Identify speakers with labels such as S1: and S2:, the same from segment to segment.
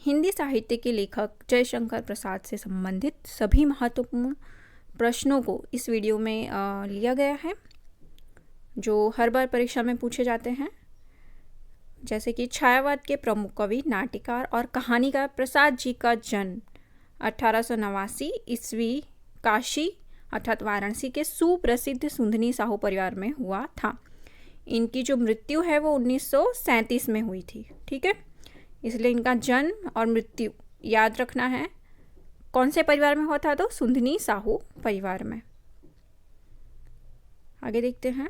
S1: हिंदी साहित्य के लेखक जयशंकर प्रसाद से संबंधित सभी महत्वपूर्ण प्रश्नों को इस वीडियो में लिया गया है, जो हर बार परीक्षा में पूछे जाते हैं। जैसे कि छायावाद के प्रमुख कवि, नाट्यकार और कहानीकार प्रसाद जी का जन्म 1889 ईस्वी काशी अर्थात वाराणसी के सुप्रसिद्ध सुंदनी साहू परिवार में हुआ था। इनकी जो मृत्यु है वो 1937 में हुई थी। ठीक है, इसलिए इनका जन्म और मृत्यु याद रखना है। कौन से परिवार में हुआ था? तो सुंदनी साहू परिवार में। आगे देखते हैं।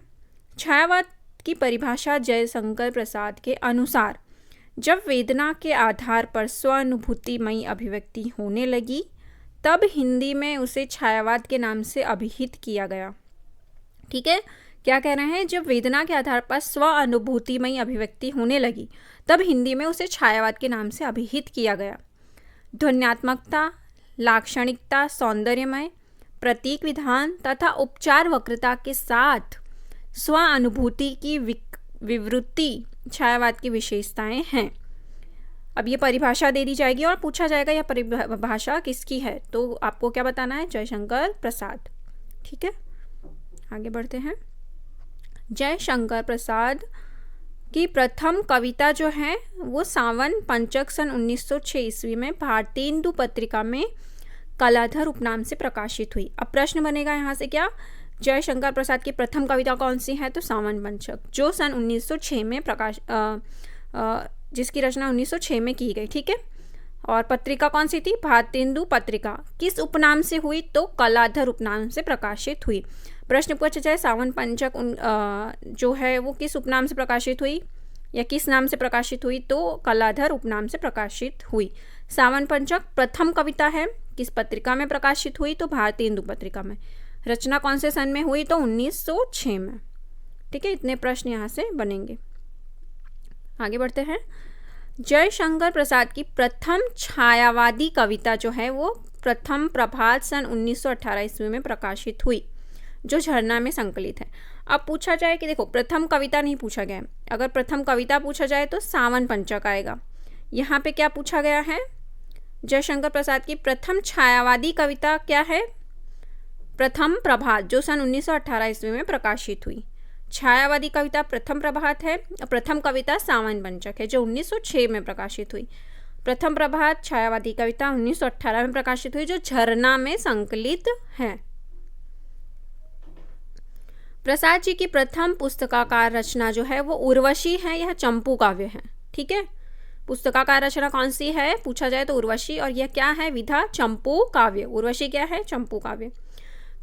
S1: छायावाद की परिभाषा जयशंकर प्रसाद के अनुसार जब वेदना के आधार पर स्वानुभूतिमयी अभिव्यक्ति होने लगी तब हिंदी में उसे छायावाद के नाम से अभिहित किया गया। ठीक है, क्या कह रहे हैं? जब वेदना के आधार पर स्वानुभूतिमयी अभिव्यक्ति होने लगी तब हिंदी में उसे छायावाद के नाम से अभिहित किया गया। ध्वन्यात्मकता, लाक्षणिकता, सौंदर्यमय, प्रतीक विधान तथा उपचार वक्रता के साथ स्वानुभूति की विवृत्ति छायावाद की विशेषताएं हैं। अब ये परिभाषा दे दी जाएगी और पूछा जाएगा यह परिभाषा किसकी है, तो आपको क्या बताना है? जयशंकर प्रसाद। ठीक है, आगे बढ़ते हैं। जयशंकर प्रसाद की प्रथम कविता जो है वो सावन पंचक सन 1906 ईस्वी में भारतेंदु पत्रिका में कलाधर उपनाम से प्रकाशित हुई। अब प्रश्न बनेगा यहाँ से, क्या जयशंकर प्रसाद की प्रथम कविता कौन सी है? तो सावन पंचक, जो सन 1906 में जिसकी रचना 1906 में की गई। ठीक है, और पत्रिका कौन सी थी? भारतेंदु पत्रिका। किस उपनाम से हुई? तो कलाधर उपनाम से प्रकाशित हुई। प्रश्न पूछा जाए सावन पंचक जो है वो किस उपनाम से प्रकाशित हुई या किस नाम से प्रकाशित हुई? तो कलाधर उपनाम से प्रकाशित हुई। सावन पंचक प्रथम कविता है, किस पत्रिका में प्रकाशित हुई? तो भारतेंदु पत्रिका में। रचना कौन से सन में हुई? तो 1906 में। ठीक है, इतने प्रश्न यहाँ से बनेंगे। आगे बढ़ते हैं। जयशंकर प्रसाद की प्रथम छायावादी कविता जो है वो प्रथम प्रभात सन 1918 ईस्वी में प्रकाशित हुई, जो झरना में संकलित है। अब पूछा जाए कि देखो, प्रथम कविता नहीं पूछा गया है। अगर प्रथम कविता पूछा जाए तो सावन पंचक आएगा। यहाँ पे क्या पूछा गया है? जयशंकर प्रसाद की प्रथम छायावादी कविता क्या है? प्रथम प्रभात, जो सन 1918 ईस्वी में प्रकाशित हुई। छायावादी कविता प्रथम प्रभात है, प्रथम कविता सावन पंचक है, जो 1906 में प्रकाशित हुई। प्रथम प्रभात छायावादी कविता 1918 में प्रकाशित हुई, जो झरना में संकलित है। प्रसाद जी की प्रथम पुस्तकाकार रचना जो है वो उर्वशी है, यह चंपू काव्य है। ठीक है, पुस्तकाकार रचना कौन सी है पूछा जाए तो उर्वशी, और यह क्या है? विधा चंपू काव्य। उर्वशी क्या है? चंपू काव्य।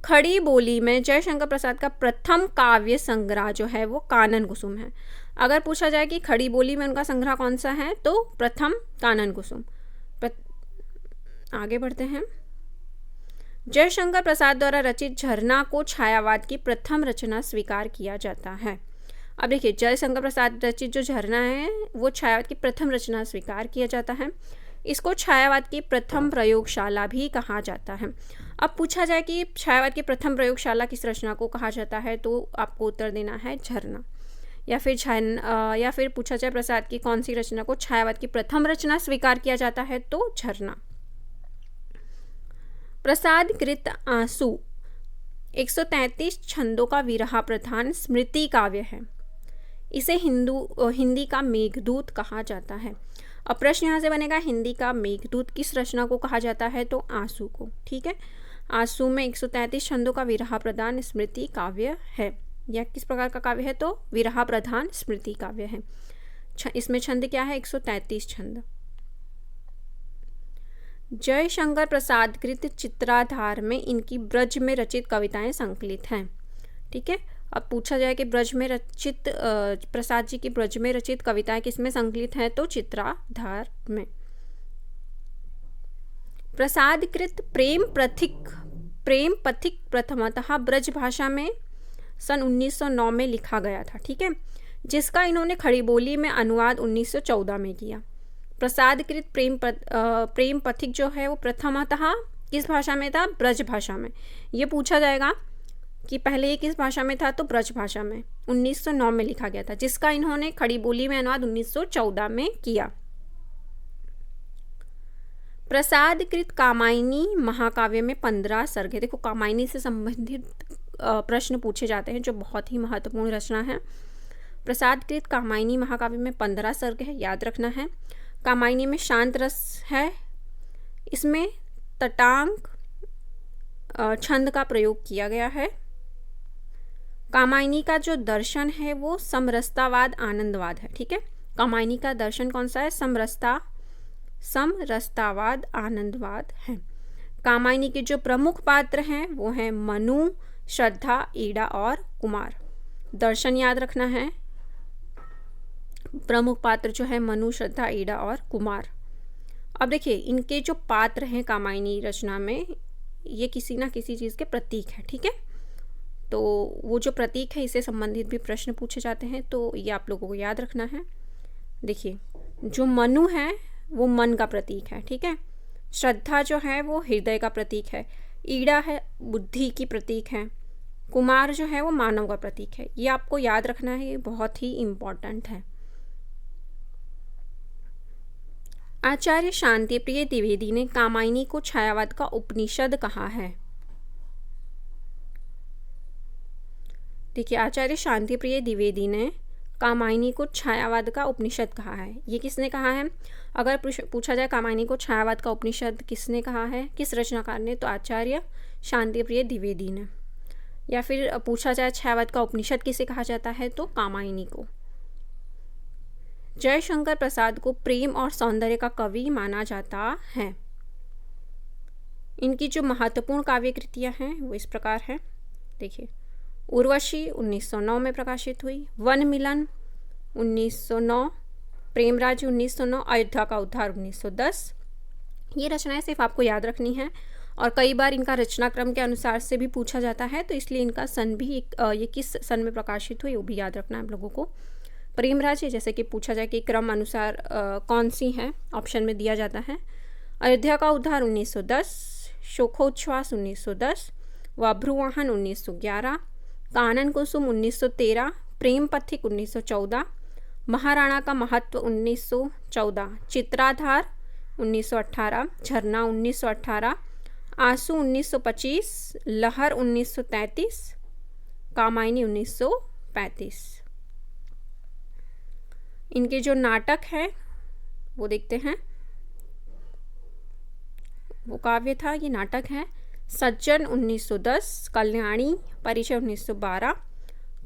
S1: खड़ी बोली में जयशंकर प्रसाद का प्रथम काव्य संग्रह जो है वो कानन कुसुम है। अगर पूछा जाए कि खड़ी बोली में उनका संग्रह कौन सा है, तो प्रथम कानन कुसुम। आगे बढ़ते हैं। जयशंकर प्रसाद द्वारा रचित झरना को छायावाद की प्रथम रचना स्वीकार किया जाता है। अब देखिए, जयशंकर प्रसाद रचित जो झरना है वो छायावाद की प्रथम रचना स्वीकार किया जाता है। इसको छायावाद की प्रथम प्रयोगशाला भी कहा जाता है। अब पूछा जाए कि छायावाद की प्रथम प्रयोगशाला किस रचना को कहा जाता है, तो आपको उत्तर देना है झरना। या फिर पूछा जाए प्रसाद की कौन सी रचना को छायावाद की प्रथम रचना स्वीकार किया जाता है, तो झरना। प्रसाद कृत आंसू 133 छंदों का विरहा प्रधान स्मृति काव्य है। इसे हिंदी का मेघदूत कहा जाता है। अब प्रश्न यहाँ से बनेगा, हिंदी का मेघदूत किस रचना को कहा जाता है? तो आंसू को। ठीक है, आंसू में 133 छंदों का विरहा प्रधान स्मृति काव्य है। यह किस प्रकार का काव्य है? तो विरहा प्रधान स्मृति काव्य है। इसमें छंद क्या है? 133 छंद। जयशंकर प्रसाद कृत चित्राधार में इनकी ब्रज में रचित कविताएं संकलित हैं। ठीक है, अब पूछा जाए कि ब्रज में रचित प्रसाद जी की ब्रज में रचित कविताएं किसमें संकलित हैं? तो चित्राधार में। प्रसाद कृत प्रेम पथिक प्रथमतः ब्रज भाषा में सन 1909 में लिखा गया था। ठीक है, जिसका इन्होंने खड़ी बोली में अनुवाद 1914 में किया। प्रसाद कृत प्रेम पथिक जो है वो प्रथमतः किस भाषा में था? ब्रज भाषा में। ये पूछा जाएगा कि पहले ये किस भाषा में था? तो ब्रज भाषा में। 1909 में लिखा गया था, जिसका इन्होंने खड़ी बोली में अनुवाद 1914 में किया। प्रसादकृत कामायनी महाकाव्य में 15 सर्ग है। देखो कामायनी से संबंधित प्रश्न पूछे जाते हैं जो बहुत ही महत्वपूर्ण रचना है। प्रसादकृत कामायनी महाकाव्य में 15 सर्ग है, याद रखना है। कामायनी में शांत रस है, इसमें तटांक छंद का प्रयोग किया गया है। कामायनी का जो दर्शन है वो समरसतावाद आनंदवाद है, ठीक है। कामायनी का दर्शन कौन सा है? समरसतावाद आनंदवाद है। कामायनी के जो प्रमुख पात्र हैं वो हैं मनु, श्रद्धा, ईड़ा और कुमार। दर्शन याद रखना है, प्रमुख पात्र जो है मनु, श्रद्धा, ईड़ा और कुमार। अब देखिए इनके जो पात्र हैं कामायनी रचना में, ये किसी ना किसी चीज़ के प्रतीक है, ठीक है। तो वो जो प्रतीक है इससे संबंधित भी प्रश्न पूछे जाते हैं, तो ये आप लोगों को याद रखना है। देखिए जो मनु है वो मन का प्रतीक है, ठीक है। श्रद्धा जो है वो हृदय का प्रतीक है। ईड़ा है बुद्धि की प्रतीक है। कुमार जो है वो मानव का प्रतीक है। ये आपको याद रखना है, ये बहुत ही इम्पॉर्टेंट है। आचार्य शांतिप्रिय द्विवेदी ने कामायनी को छायावाद का उपनिषद कहा है। देखिए आचार्य शांतिप्रिय द्विवेदी ने कामायनी को छायावाद का उपनिषद कहा है। ये किसने कहा है? अगर पूछा जाए कामायनी को छायावाद का उपनिषद किसने कहा है, किस रचनाकार ने, तो आचार्य शांतिप्रिय द्विवेदी ने। या फिर पूछा जाए छायावाद का उपनिषद किसे कहा जाता है, तो कामायनी को। जयशंकर प्रसाद को प्रेम और सौंदर्य का कवि माना जाता है। इनकी जो महत्वपूर्ण काव्य कृतियाँ हैं वो इस प्रकार हैं। देखिए उर्वशी 1909 में प्रकाशित हुई, वन मिलन 1909, प्रेमराज 1909, अयोध्या का उद्धार 1910। ये रचनाएं सिर्फ आपको याद रखनी है और कई बार इनका रचनाक्रम के अनुसार से भी पूछा जाता है, तो इसलिए इनका सन भी ये किस सन में प्रकाशित हुई वो भी याद रखना है आप लोगों को। प्रेमराज जैसे कि पूछा जाए कि क्रम अनुसार कौन सी है, ऑप्शन में दिया जाता है। अयोध्या का उद्धार 1910, शोकोच्छ्वास 1910, वाभ्रुवाहन 1911, कानन कुसुम 1913, प्रेम पथिक 1914, महाराणा का महत्व 1914, चित्राधार 1918, झरना 1918, आंसू 1925, लहर 1933, कामायनी 1935। इनके जो नाटक हैं वो देखते हैं। वो काव्य था, ये नाटक है। सज्जन 1910, कल्याणी, परिचय 1912,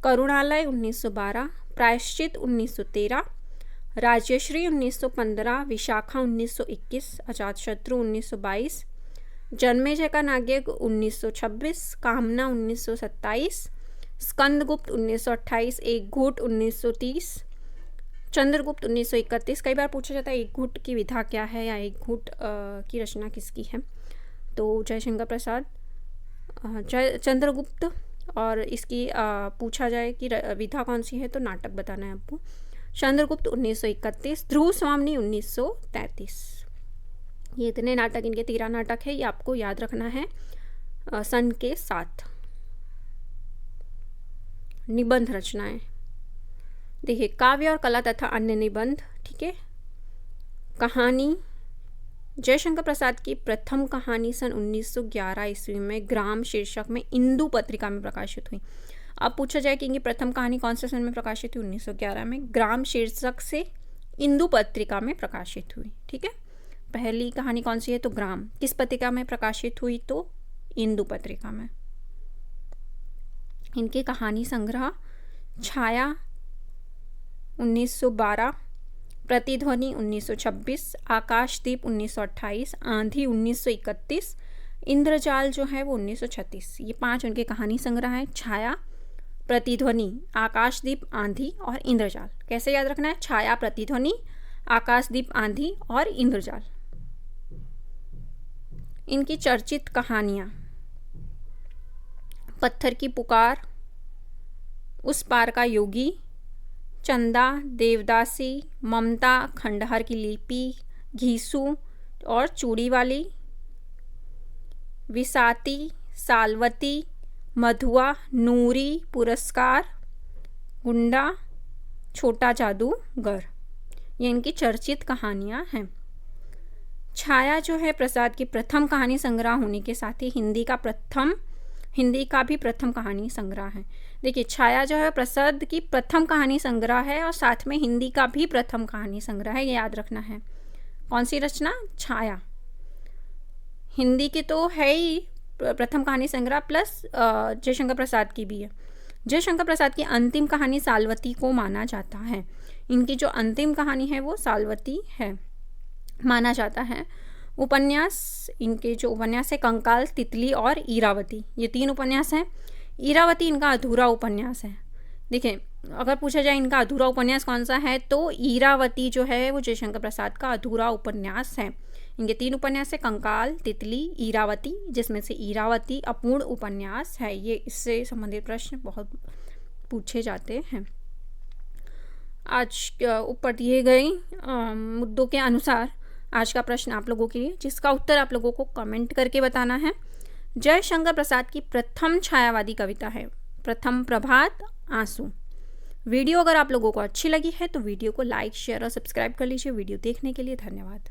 S1: करुणालय 1912, प्रायश्चित 1913, राजश्री 1915, विशाखा 1921, अजातशत्रु 1922, जन्मेजय का नाग्यज्ञ 1926, कामना 1927, स्कंदगुप्त 1928, एक घूट 1930, चंद्रगुप्त 1931। कई बार पूछा जाता है एक घूट की विधा क्या है या एक घूट की रचना किसकी है, तो जयशंकर प्रसाद, चंद्रगुप्त। और इसकी पूछा जाए कि विधा कौन सी है, तो नाटक बताना है आपको। चंद्रगुप्त 1931, ध्रुव स्वामी 1933। ये इतने नाटक, इनके 13 नाटक है, ये आपको याद रखना है सन के साथ। निबंध रचनाएं देखिए, काव्य और कला तथा अन्य निबंध, ठीक है। कहानी, जयशंकर प्रसाद की प्रथम कहानी सन 1911 ईस्वी में ग्राम शीर्षक में इंदु पत्रिका में प्रकाशित हुई। अब पूछा जाए कि इनकी प्रथम कहानी कौन से सन में प्रकाशित हुई, 1911 में ग्राम शीर्षक से इंदु पत्रिका में प्रकाशित हुई, ठीक है। पहली कहानी कौन सी है, तो ग्राम। किस पत्रिका में प्रकाशित हुई, तो इंदु पत्रिका में। इनके कहानी संग्रह छाया 1912, प्रतिध्वनि 1926, आकाशदीप 1928, आंधी 1931, इंद्रजाल जो है वो 1936। ये 5 उनके कहानी संग्रह हैं, छाया, प्रतिध्वनि, आकाशदीप, आंधी और इंद्रजाल। कैसे याद रखना है? छाया, प्रतिध्वनि, आकाशदीप, आंधी और इंद्रजाल। इनकी चर्चित कहानियाँ, पत्थर की पुकार, उस पार का योगी, चंदा, देवदासी, ममता, खंडहर की लिपि, घीसू और चूड़ी वाली, विसाती, सालवती, मधुआ, नूरी, पुरस्कार, गुंडा, छोटा जादूगर। ये इनकी चर्चित कहानियाँ हैं। छाया जो है प्रसाद की प्रथम कहानी संग्रह होने के साथ ही हिंदी का भी प्रथम कहानी संग्रह है। देखिए, छाया जो है प्रसाद की प्रथम कहानी संग्रह है और साथ में हिंदी का भी प्रथम कहानी संग्रह है, ये याद रखना है। कौन सी रचना? छाया। हिंदी की तो है ही प्रथम कहानी संग्रह, प्लस जयशंकर प्रसाद की भी है। जयशंकर प्रसाद की अंतिम कहानी साल्वती को माना जाता है। इनकी जो अंतिम कहानी है वो साल्वती है, माना जाता है। उपन्यास, इनके जो उपन्यास है कंकाल, तितली और ईरावती, ये 3 उपन्यास हैं। ईरावती इनका अधूरा उपन्यास है। देखिए, अगर पूछा जाए इनका अधूरा उपन्यास कौन सा है तो ईरावती जो है वो जयशंकर प्रसाद का अधूरा उपन्यास है। इनके 3 उपन्यास है कंकाल, तितली, ईरावती, जिसमें से ईरावती अपूर्ण उपन्यास है। ये इससे संबंधित प्रश्न बहुत पूछे जाते हैं। आज ऊपर दिए गए मुद्दों के अनुसार आज का प्रश्न आप लोगों के लिए, जिसका उत्तर आप लोगों को कमेंट करके बताना है। जयशंकर प्रसाद की प्रथम छायावादी कविता है प्रथम प्रभात आंसू। वीडियो अगर आप लोगों को अच्छी लगी है तो वीडियो को लाइक, शेयर और सब्सक्राइब कर लीजिए। वीडियो देखने के लिए धन्यवाद।